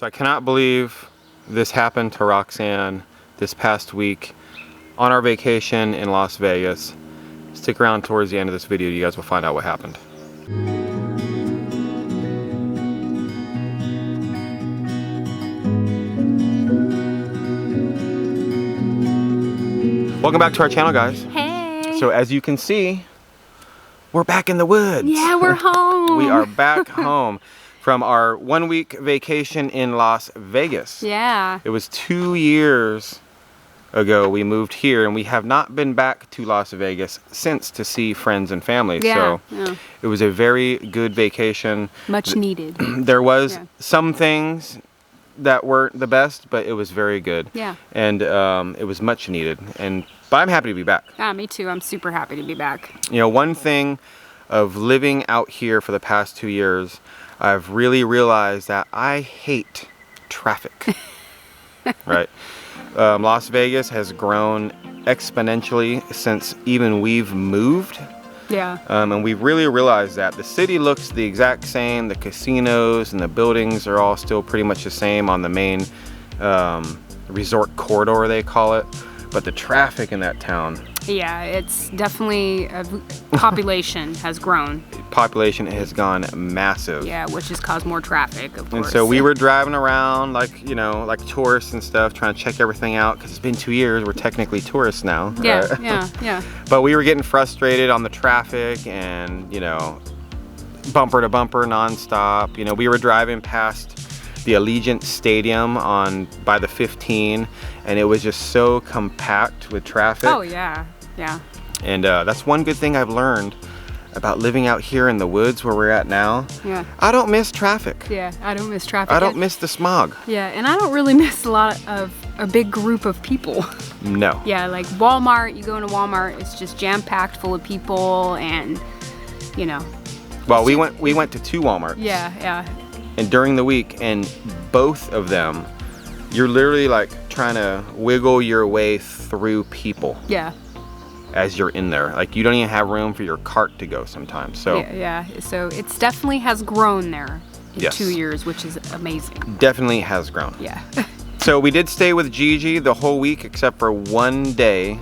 So I cannot believe this happened to Roxane this past week on our vacation in Las Vegas. Stick around towards the end of this video, you guys will find out what happened. Welcome back to our channel, guys. Hey! So as you can see, we're back in the woods. Yeah, we're home. We are back home from our 1-week vacation in Las Vegas. Yeah. It was 2 years ago we moved here, and we have not been back to Las Vegas since to see friends and family. Yeah, so it was a very good vacation. Much needed. There was some things that weren't the best, but it was very good. Yeah. And it was much needed. But I'm happy to be back. Yeah, me too. I'm super happy to be back. You know, one thing of living out here for the past 2 years, I've really realized that I hate traffic. Right? Las Vegas has grown exponentially since even we've moved. Yeah. And we've really realized that the city looks the exact same. The casinos and the buildings are all still pretty much the same on the main resort corridor, they call it. But the traffic in that town. Yeah, it's definitely, population has grown. Population has gone massive. Yeah, which has caused more traffic, of course. And so we were driving around like, you know, like tourists and stuff, trying to check everything out, because it's been 2 years. We're technically tourists now. Yeah, right? yeah. But we were getting frustrated on the traffic and, you know, bumper to bumper nonstop. You know, we were driving past the Allegiant Stadium by the 15, and it was just so compact with traffic. Oh yeah, yeah. And that's one good thing I've learned about living out here in the woods where we're at now. Yeah. I don't miss traffic. Yeah, I don't miss traffic. I don't miss the smog. Yeah, and I don't really miss a lot of a big group of people. No. Yeah, like Walmart, you go into Walmart, it's just jam-packed full of people, and you know. Well, we went to 2 Walmarts. Yeah, yeah. And during the week, and both of them, you're literally like trying to wiggle your way through people. Yeah. As you're in there, like you don't even have room for your cart to go sometimes. So yeah. So it's definitely has grown there in Yes. 2 years, which is amazing. Definitely has grown. Yeah. So we did stay with Gigi the whole week except for one day,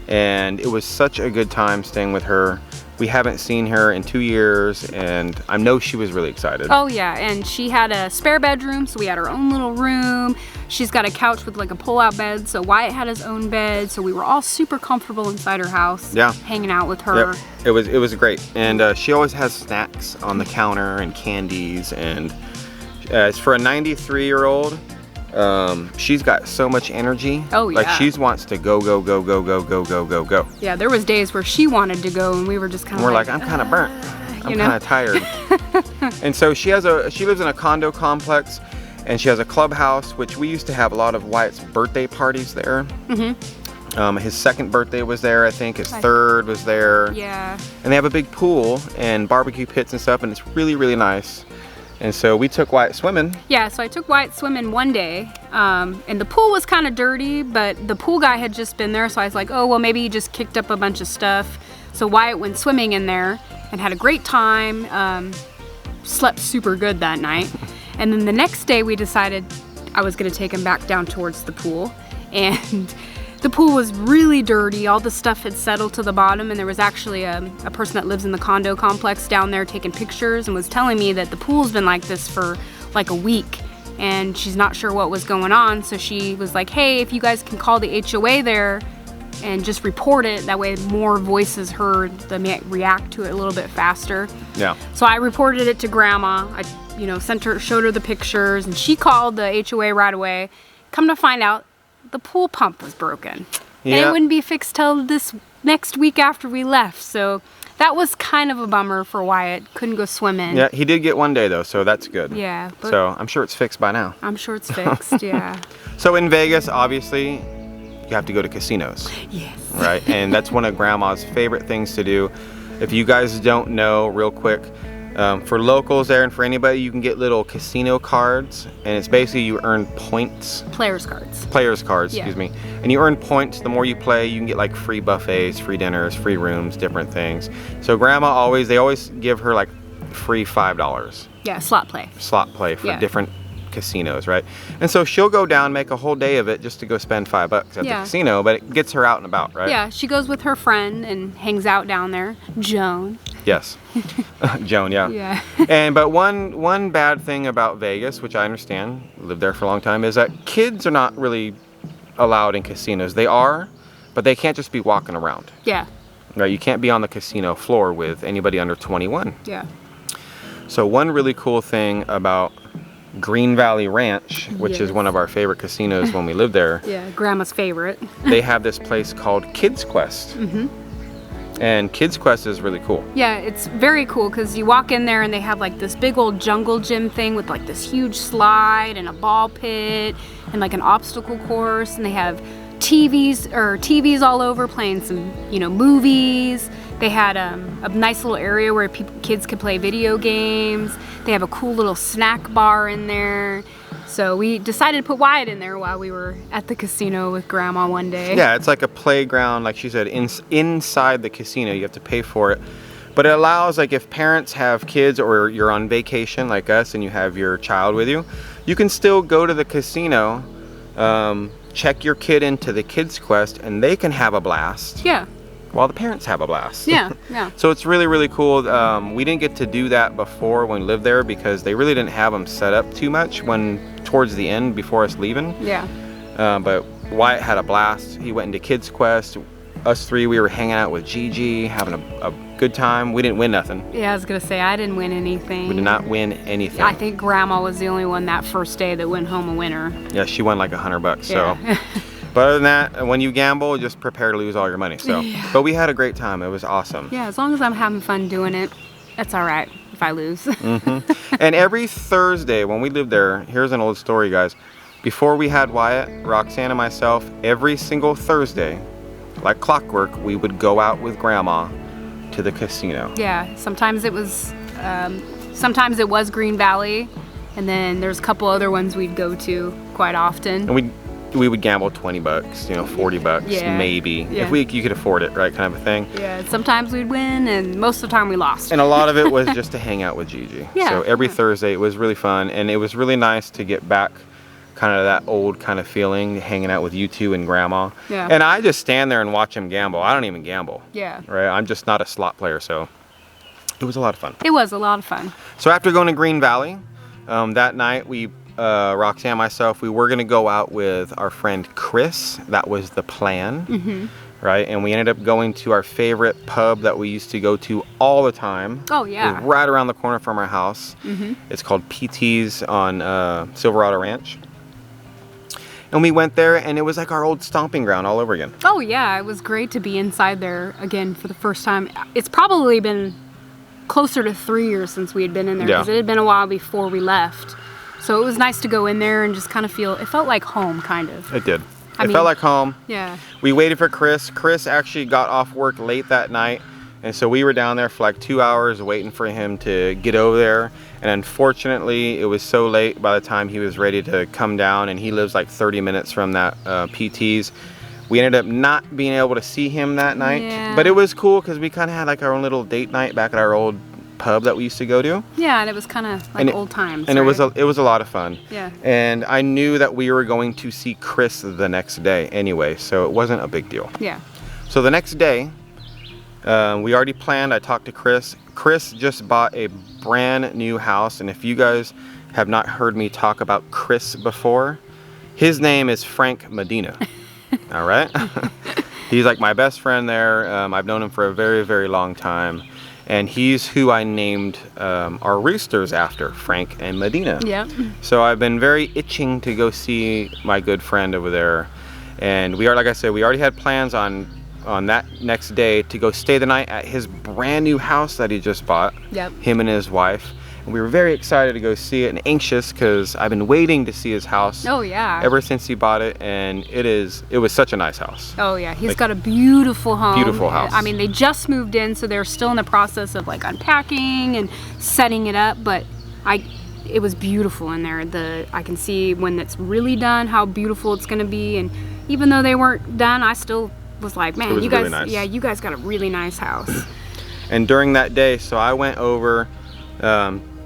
and it was such a good time staying with her. We haven't seen her in 2 years, and I know she was really excited. Oh yeah, and she had a spare bedroom, so we had our own little room. She's got a couch with like a pull-out bed, so Wyatt had his own bed, so we were all super comfortable inside her house. Yeah. Hanging out with her. Yep. It was great, and she always has snacks on the counter and candies, and it's for a 93-year-old. She's got so much energy. Oh yeah. Like she wants to go. Yeah, there was days where she wanted to go, and we were just kind of like, I'm kind of burnt. I'm kind of tired. And so she lives in a condo complex, and she has a clubhouse, which we used to have a lot of Wyatt's birthday parties there. Mm-hmm. His 2nd birthday was there, I think. His 3rd was there. Yeah. And they have a big pool and barbecue pits and stuff, and it's really, really nice. And so we took Wyatt swimming. Yeah, so I took Wyatt swimming one day, and the pool was kind of dirty, but the pool guy had just been there, so I was like, oh, well, maybe he just kicked up a bunch of stuff. So Wyatt went swimming in there and had a great time, slept super good that night. And then the next day we decided I was gonna take him back down towards the pool, and the pool was really dirty. All the stuff had settled to the bottom, and there was actually a person that lives in the condo complex down there taking pictures and was telling me that the pool's been like this for like a week, and she's not sure what was going on. So she was like, hey, if you guys can call the HOA there and just report it, that way more voices heard, they may react to it a little bit faster. Yeah. So I reported it to Grandma. I showed her the pictures, and she called the HOA right away. Come to find out, the pool pump was broken. Yeah. And it wouldn't be fixed till this next week after we left. So that was kind of a bummer for Wyatt. Couldn't go swimming. Yeah, he did get one day though, so that's good. Yeah. So I'm sure it's fixed by now. I'm sure it's fixed, yeah. So in Vegas, obviously, you have to go to casinos. Yes. Right? And that's one of Grandma's favorite things to do. If you guys don't know, real quick, for locals there and for anybody, you can get little casino cards, and it's basically you earn points. Players cards. Players cards, excuse me. And you earn points. The more you play, you can get like free buffets, free dinners, free rooms, different things. So Grandma they always give her like free $5. Yeah, slot play. Slot play for different casinos, right? And so she'll go down, make a whole day of it just to go spend $5 at the casino, but it gets her out and about, right? Yeah, she goes with her friend and hangs out down there, Joan. Yes. Joan, yeah. Yeah. But one bad thing about Vegas, which I understand, lived there for a long time, is that kids are not really allowed in casinos. They are, but they can't just be walking around. Yeah. Right, you can't be on the casino floor with anybody under 21. Yeah. So one really cool thing about Green Valley Ranch, which is one of our favorite casinos when we lived there. Yeah, Grandma's favorite. They have this place called Kids Quest. And Kids Quest is really cool. Yeah, it's very cool because you walk in there and they have like this big old jungle gym thing with like this huge slide and a ball pit and like an obstacle course, and they have TVs all over playing some, movies. They had a nice little area where kids could play video games. They have a cool little snack bar in there. So we decided to put Wyatt in there while we were at the casino with Grandma one day. Yeah, it's like a playground, like she said, inside the casino. You have to pay for it. But it allows, like, if parents have kids or you're on vacation like us and you have your child with you, you can still go to the casino, check your kid into the Kids Quest, and they can have a blast. Yeah. While the parents have a blast. Yeah, yeah. So it's really, really cool. We didn't get to do that before when we lived there because they really didn't have them set up too much towards the end before us leaving. Yeah. But Wyatt had a blast. He went into Kids Quest. Us three, we were hanging out with Gigi, having a good time. We didn't win nothing. Yeah, I was gonna say, I didn't win anything. We did not win anything. I think Grandma was the only one that first day that went home a winner. Yeah, she won like $100. Yeah. So. But other than that, when you gamble, just prepare to lose all your money. So, yeah. But we had a great time. It was awesome. Yeah, as long as I'm having fun doing it, that's all right if I lose. And every Thursday when we lived there, here's an old story, guys. Before we had Wyatt, Roxane and myself, every single Thursday, like clockwork, we would go out with Grandma to the casino. Yeah, sometimes it was Green Valley, and then there's a couple other ones we'd go to quite often. And we would gamble $20, $40, Yeah. maybe. Yeah. If you could afford it, right, kind of a thing. Yeah, sometimes we'd win, and most of the time we lost. And a lot of it was just to hang out with Gigi. Yeah. So every Thursday it was really fun, and it was really nice to get back kind of that old kind of feeling, hanging out with you two and Grandma. Yeah. And I just stand there and watch him gamble. I don't even gamble. Yeah. Right? I'm just not a slot player, so it was a lot of fun. It was a lot of fun. So after going to Green Valley, that night Roxane and myself, we were going to go out with our friend Chris. That was the plan, right? And we ended up going to our favorite pub that we used to go to all the time. Oh, yeah. It was right around the corner from our house. It's called PT's on Silverado Ranch. And we went there, and it was like our old stomping ground all over again. Oh, yeah, it was great to be inside there again for the first time. It's probably been closer to 3 years since we had been in there, because it had been a while before we left. So it was nice to go in there and just kind of it felt like home, kind of. It did. It felt like home. Yeah. We waited for Chris. Chris actually got off work late that night, and so we were down there for like 2 hours waiting for him to get over there. And unfortunately, it was so late by the time he was ready to come down, and he lives like 30 minutes from that PT's. We ended up not being able to see him that night. Yeah. But it was cool because we kind of had like our own little date night back at our old pub that we used to go to. Yeah, and it was kind of like old times. And right? it was a lot of fun. Yeah. And I knew that we were going to see Chris the next day anyway, so it wasn't a big deal. Yeah. So the next day, we already planned. I talked to Chris. Chris just bought a brand new house, and if you guys have not heard me talk about Chris before, his name is Frank Medina. All right. He's like my best friend there. I've known him for a very, very long time. And he's who I named our roosters after, Frank and Medina. Yeah. So I've been very itching to go see my good friend over there. And like I said, we already had plans on that next day to go stay the night at his brand new house that he just bought. Yep. Him and his wife. And we were very excited to go see it and anxious because I've been waiting to see his house. Oh, yeah. Ever since he bought it, and it was such a nice house. Oh, yeah. He's got a beautiful home. Beautiful house. I mean, they just moved in, so they're still in the process of like unpacking and setting it up, but it was beautiful in there. I can see when it's really done how beautiful it's going to be, and even though they weren't done, I still was like, man, you guys, really nice. Yeah, you guys got a really nice house. And during that day, so I went over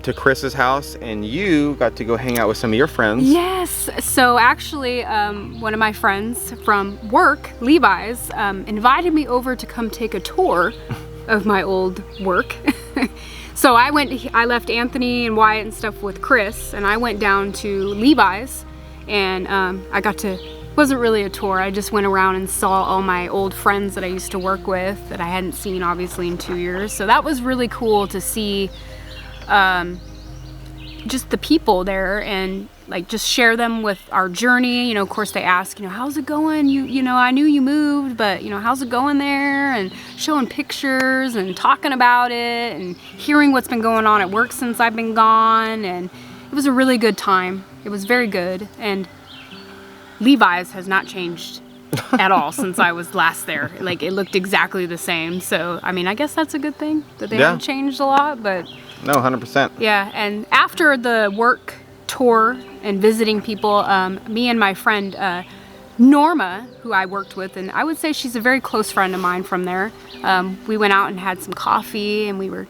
to Chris's house, and you got to go hang out with some of your friends. Yes. So actually, one of my friends from work, Levi's, invited me over to come take a tour of my old work. So I left Anthony and Wyatt and stuff with Chris, and I went down to Levi's, and wasn't really a tour. I just went around and saw all my old friends that I used to work with that I hadn't seen obviously in 2 years. So that was really cool to see just the people there and like just share them with our journey. You know, of course they ask, you know, how's it going? You know, I knew you moved, but you know, how's it going there? And showing pictures and talking about it and hearing what's been going on at work since I've been gone. And it was a really good time. It was very good. And Levi's has not changed at all since I was last there. Like, it looked exactly the same. So, I mean, I guess that's a good thing that they haven't changed a lot, but... No, 100%. Yeah, and after the work tour and visiting people, me and my friend Norma, who I worked with, and I would say she's a very close friend of mine from there, we went out and had some coffee, and we were,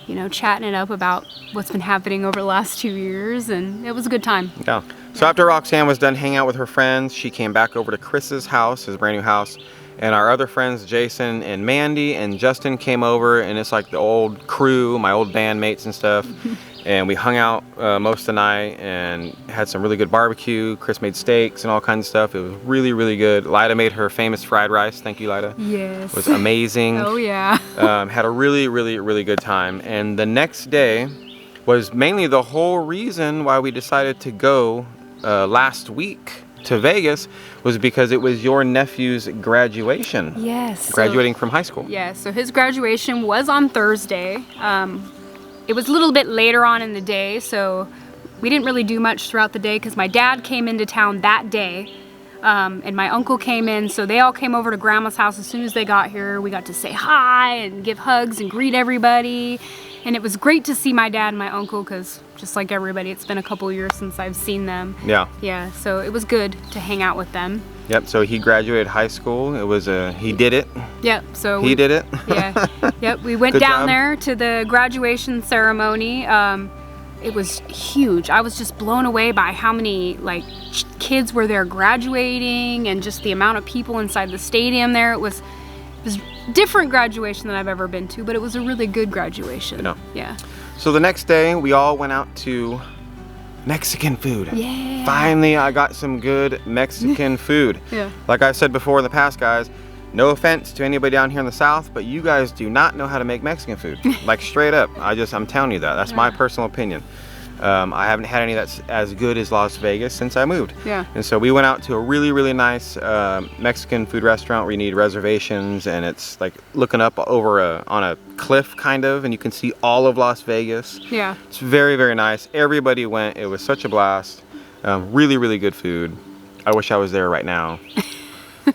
you know, chatting it up about what's been happening over the last 2 years, and it was a good time. Yeah. So after Roxane was done hanging out with her friends, she came back over to Chris's house, his brand new house, and our other friends, Jason and Mandy and Justin, came over, and it's like the old crew, my old bandmates and stuff, and we hung out most of the night and had some really good barbecue. Chris made steaks and all kinds of stuff. It was really, really good. Lida made her famous fried rice. Thank you, Lida. Yes. It was amazing. Oh, yeah. Had a really, really, really good time. And the next day was mainly the whole reason why we decided to go last week to Vegas was because it was your nephew's graduation. Yes. Graduating from high school. Yeah, so his graduation was on Thursday. It was a little bit later on in the day, so we didn't really do much throughout the day because my dad came into town that day, and my uncle came in, so they all came over to Grandma's house as soon as they got here. We got to say hi and give hugs and greet everybody. And it was great to see my dad and my uncle because just like everybody, it's been a couple years since I've seen them. Yeah. Yeah, so it was good to hang out with them. Yep, so he graduated high school. It was he did it. Yep, so he did it. Yeah. Yep, we went Good down job. there to the graduation ceremony. It was huge. I was just blown away by how many like kids were there graduating and just the amount of people inside the stadium there. It was different graduation than I've ever been to, but it was a really good graduation. You know. Yeah. So the next day, we all went out to Mexican food. Yeah. Finally, I got some good Mexican food. Yeah. Like I said before in the past, guys, no offense to anybody down here in the South, but you guys do not know how to make Mexican food. Like straight up, I'm telling you that. That's my personal opinion. I haven't had any that's as good as Las Vegas since I moved. Yeah. And so we went out to a really, really nice Mexican food restaurant where you need reservations, and it's like looking up over on a cliff kind of, and you can see all of Las Vegas. Yeah. It's very, very nice. Everybody went. It was such a blast. Really, really good food. I wish I was there right now,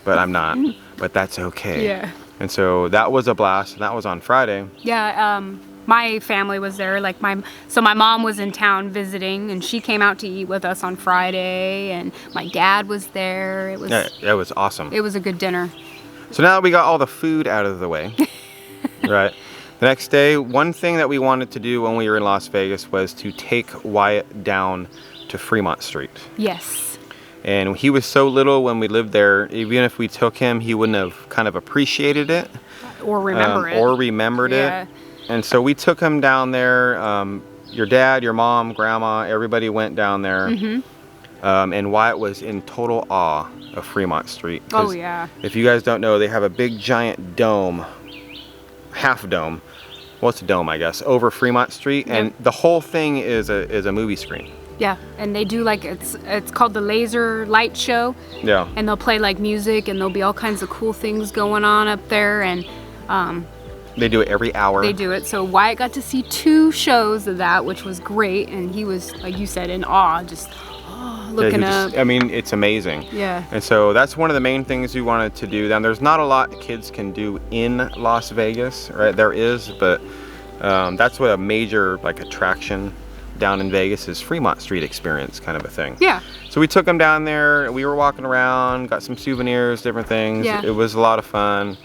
but I'm not. But that's okay. Yeah. And so that was a blast. And that was on Friday. Yeah, my family was there. Like my mom was in town visiting, and she came out to eat with us on Friday, and my dad was there. It was awesome. It was a good dinner. So now that we got all the food out of the way, right? The next day, one thing that we wanted to do when we were in Las Vegas was to take Wyatt down to Fremont Street. Yes. And he was so little when we lived there, even if we took him, he wouldn't have kind of appreciated it. Or remember it. Or remembered it. And so we took him down there. Your dad, your mom, grandma, everybody went down there. Mm-hmm. And Wyatt was in total awe of Fremont Street. Oh, yeah. If you guys don't know, they have a big giant dome, half dome. Well, it's a dome, I guess, over Fremont Street. And the whole thing is a movie screen. Yeah, and they do like, it's called the laser light show. Yeah. And they'll play like music, and there'll be all kinds of cool things going on up there. And they do it every hour. They do it. So Wyatt got to see 2 shows of that, which was great. And he was, like you said, in awe, just looking up. I mean, it's amazing. Yeah. And so that's one of the main things we wanted to do. Now, there's not a lot kids can do in Las Vegas, right? There is, but that's what a major like attraction down in Vegas is Fremont Street experience kind of a thing. Yeah. So we took them down there. We were walking around, got some souvenirs, different things. Yeah. It was a lot of fun.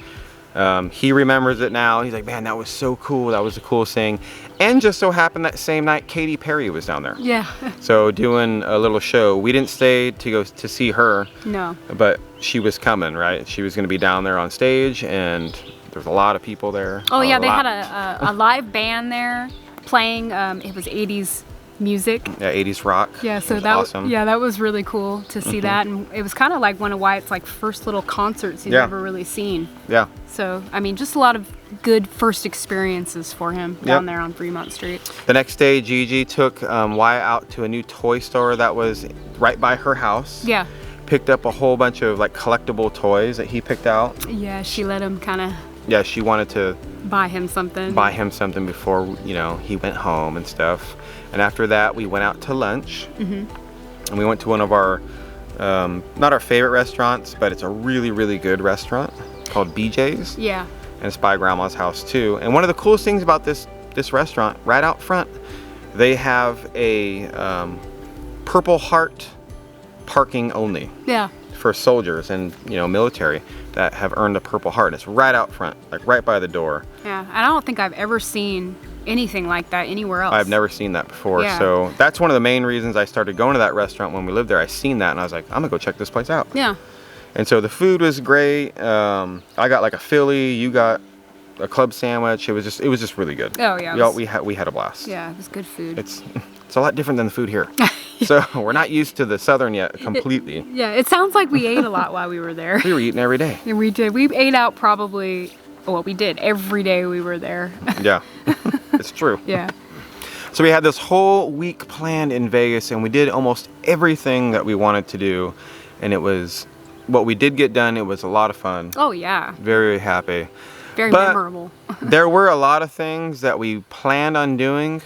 He remembers it now. He's like, man, that was so cool. That was the coolest thing. And just so happened that same night, Katy Perry was down there. Yeah. So doing a little show. We didn't stay to go to see her. No. But she was coming, right? She was going to be down there on stage, and there's a lot of people there. Oh yeah, they had a live band there playing. It was 80s music. Yeah, 80s rock. Yeah, so that was awesome. Yeah, that was really cool to see that, and it was kind of like one of Wyatt's like first little concerts he's ever really seen. Yeah. So I mean, just a lot of good first experiences for him down there on Fremont Street. The next day, Gigi took Wyatt out to a new toy store that was right by her house. Yeah. Picked up a whole bunch of like collectible toys that he picked out. Yeah, she let him kind of. Yeah, she wanted to buy him something. Buy him something before, you know, he went home and stuff. And after that, we went out to lunch. And we went to one of our, not our favorite restaurants, but it's a really, really good restaurant called BJ's. Yeah. And it's by Grandma's house too. And one of the coolest things about this restaurant, right out front, they have a Purple Heart parking only. Yeah. For soldiers and, you know, military that have earned a Purple Heart. It's right out front, like right by the door. Yeah, I don't think I've ever seen anything like that anywhere else. I've never seen that before. Yeah. So that's one of the main reasons I started going to that restaurant when we lived there. I seen that and I was like, I'm gonna go check this place out. Yeah. And so the food was great. I got like a Philly, you got a club sandwich. It was just really good. Oh yeah. We had a blast. Yeah, it was good food. It's a lot different than the food here. So we're not used to the Southern yet completely. Yeah, it sounds like we ate a lot while we were there. We were eating every day. Yeah, we did. We ate out probably, well, we did every day we were there. Yeah, it's true. Yeah. So we had this whole week planned in Vegas, and we did almost everything that we wanted to do. And it was, what we did get done, it was a lot of fun. Oh yeah. Very happy. Very memorable. There were a lot of things that we planned on doing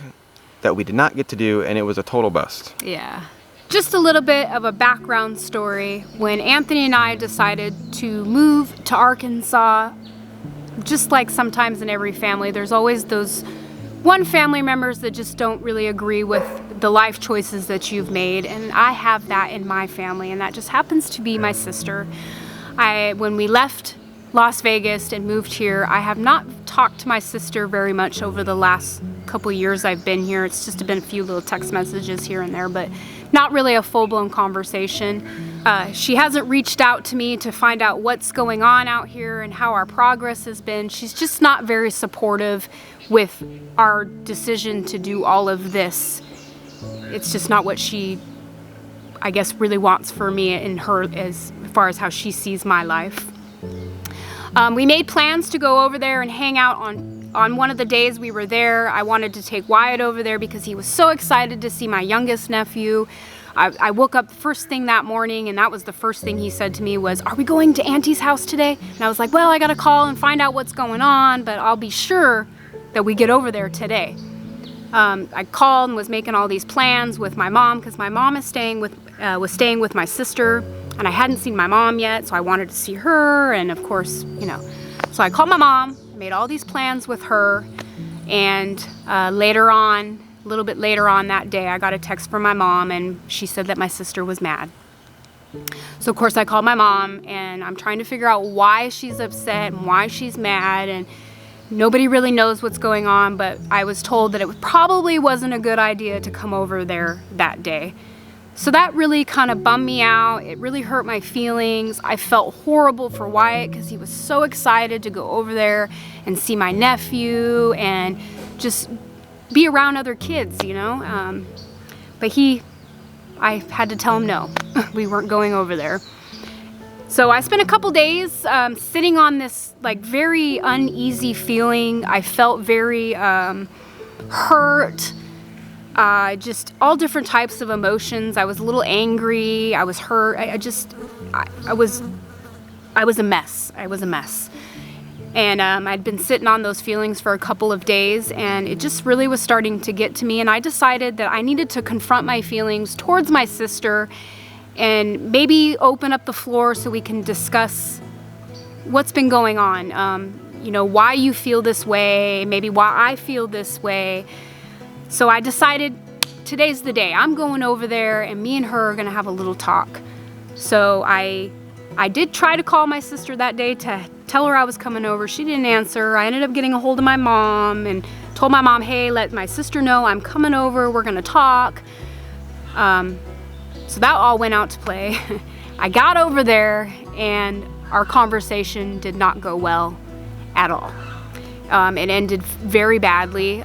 that we did not get to do, and it was a total bust. Yeah. Just a little bit of a background story. When Anthony and I decided to move to Arkansas, just like sometimes in every family, there's always those one family members that just don't really agree with the life choices that you've made, and I have that in my family, and that just happens to be my sister. When we left Las Vegas and moved here, I have not talked to my sister very much over the last couple years I've been here. It's just been a few little text messages here and there, but not really a full-blown conversation. She hasn't reached out to me to find out what's going on out here and how our progress has been. She's just not very supportive with our decision to do all of this. It's just not what she, I guess, really wants for me and her as far as how she sees my life. We made plans to go over there and hang out on one of the days we were there. I wanted to take Wyatt over there because he was so excited to see my youngest nephew. I woke up first thing that morning, and that was the first thing he said to me was, "Are we going to Auntie's house today?" And I was like, well, I gotta call and find out what's going on, but I'll be sure that we get over there today. I called and was making all these plans with my mom because my mom was staying with my sister, and I hadn't seen my mom yet, so I wanted to see her, and of course, you know. So I called my mom, made all these plans with her, and later on, a little bit later on that day, I got a text from my mom, and she said that my sister was mad. So of course I called my mom, and I'm trying to figure out why she's upset and why she's mad, and nobody really knows what's going on, but I was told that it probably wasn't a good idea to come over there that day. So that really kind of bummed me out. It really hurt my feelings. I felt horrible for Wyatt because he was so excited to go over there and see my nephew and just be around other kids, you know. But I had to tell him no, we weren't going over there. So I spent a couple days sitting on this like very uneasy feeling. I felt very hurt. Just all different types of emotions. I was a little angry. I was hurt. I was a mess. I was a mess. And I'd been sitting on those feelings for a couple of days, and it just really was starting to get to me. And I decided that I needed to confront my feelings towards my sister and maybe open up the floor so we can discuss what's been going on. You know, why you feel this way, maybe why I feel this way. So I decided today's the day. I'm going over there, and me and her are gonna have a little talk. So I I did try to call my sister that day to tell her I was coming over. She didn't answer. I ended up getting a hold of my mom and told my mom, hey, let my sister know I'm coming over. We're gonna talk. So that all went out to play. I got over there and our conversation did not go well at all. It ended very badly.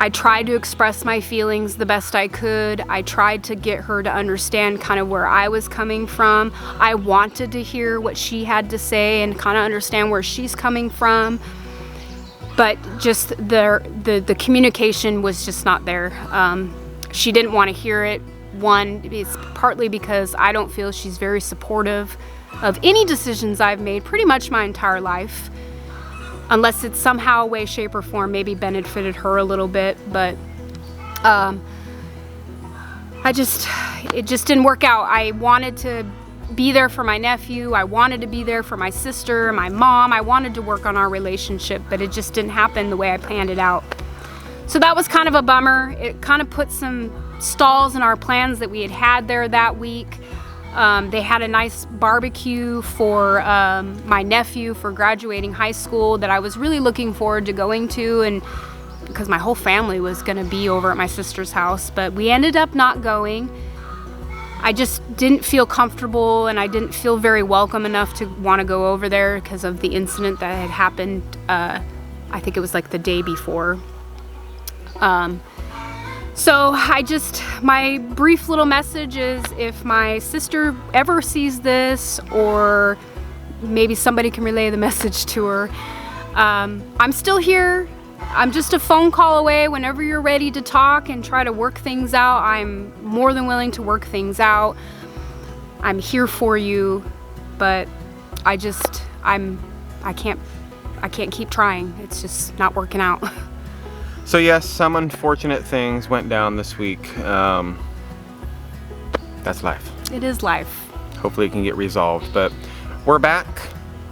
I tried to express my feelings the best I could. I tried to get her to understand kind of where I was coming from. I wanted to hear what she had to say and kind of understand where she's coming from. But just the communication was just not there. She didn't want to hear it. One, it's partly because I don't feel she's very supportive of any decisions I've made pretty much my entire life. Unless it's somehow, way, shape, or form maybe benefited her a little bit, but it just didn't work out. I wanted to be there for my nephew. I wanted to be there for my sister, my mom. I wanted to work on our relationship, but it just didn't happen the way I planned it out. So that was kind of a bummer. It kind of put some stalls in our plans that we had there that week. They had a nice barbecue for my nephew for graduating high school that I was really looking forward to going to, and because my whole family was going to be over at my sister's house, but we ended up not going. I just didn't feel comfortable and I didn't feel very welcome enough to want to go over there because of the incident that had happened. I think it was like the day before. So my brief little message is, if my sister ever sees this, or maybe somebody can relay the message to her, I'm still here. I'm just a phone call away. Whenever you're ready to talk and try to work things out, I'm more than willing to work things out. I'm here for you, but I can't keep trying. It's just not working out. So yes, some unfortunate things went down this week. That's life. It is life. Hopefully it can get resolved, but we're back.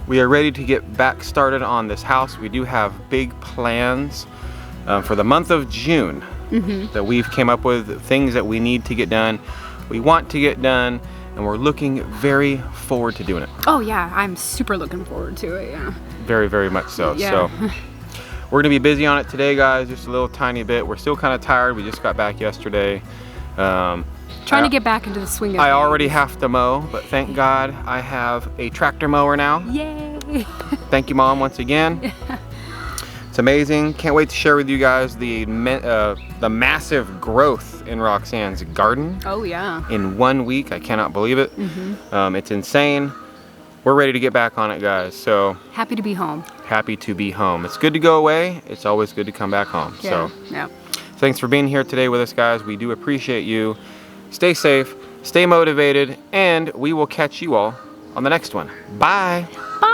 We are ready to get back started on this house. We do have big plans for the month of June that we've came up with, things that we need to get done, we want to get done, and we're looking very forward to doing it. Oh yeah, I'm super looking forward to it, yeah. Very, very much so. Yeah. So we're gonna be busy on it today, guys, just a little tiny bit. We're still kind of tired. We just got back yesterday. Trying to get back into the swing of things. I already have to mow, but thank God I have a tractor mower now. Yay! Thank you, Mom, once again. It's amazing. Can't wait to share with you guys the massive growth in Roxane's garden. Oh yeah. In 1 week, I cannot believe it. It's insane. We're ready to get back on it, guys. So happy to be home. Happy to be home. It's good to go away. It's always good to come back home. Yeah. So yeah. Thanks for being here today with us, guys. We do appreciate you. Stay safe, stay motivated, and we will catch you all on the next one. Bye. Bye.